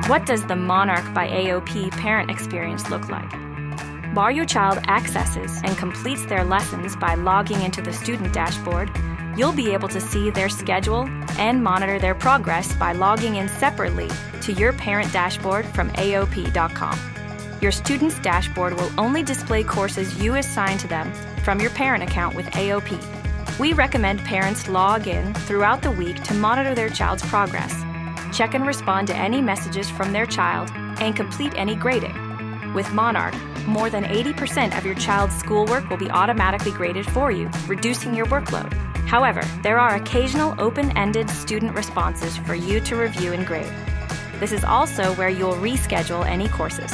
What does the Monarch by AOP parent experience look like? While your child accesses and completes their lessons by logging into the student dashboard, you'll be able to see their schedule and monitor their progress by logging in separately to your parent dashboard from AOP.com. Your student's dashboard will only display courses you assign to them from your parent account with AOP. We recommend parents log in throughout the week to monitor their child's progress, check and respond to any messages from their child, and complete any grading. With Monarch, more than 80% of your child's schoolwork will be automatically graded for you, reducing your workload. However, there are occasional open-ended student responses for you to review and grade. This is also where you'll reschedule any courses.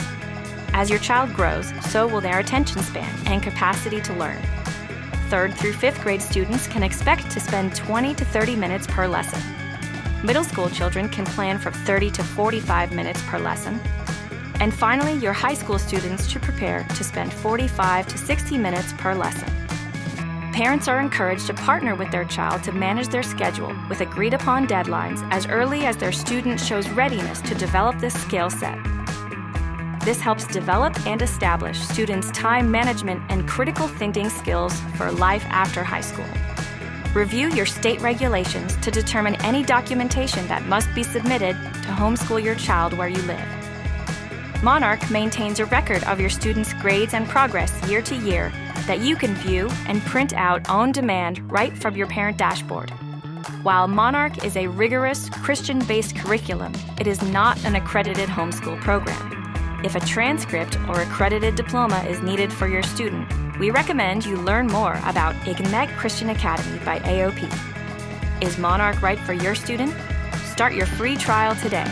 As your child grows, so will their attention span and capacity to learn. 3rd through 5th grade students can expect to spend 20 to 30 minutes per lesson. Middle school children can plan for 30 to 45 minutes per lesson. And finally, your high school students should prepare to spend 45 to 60 minutes per lesson. Parents are encouraged to partner with their child to manage their schedule with agreed-upon deadlines as early as their student shows readiness to develop this skill set. This helps develop and establish students' time management and critical thinking skills for life after high school. Review your state regulations to determine any documentation that must be submitted to homeschool your child where you live. Monarch maintains a record of your students' grades and progress year to year that you can view and print out on demand right from your parent dashboard. While Monarch is a rigorous, Christian-based curriculum, it is not an accredited homeschool program. If a transcript or accredited diploma is needed for your student, we recommend you learn more about Ignite Christian Academy by AOP. Is Monarch right for your student? Start your free trial today.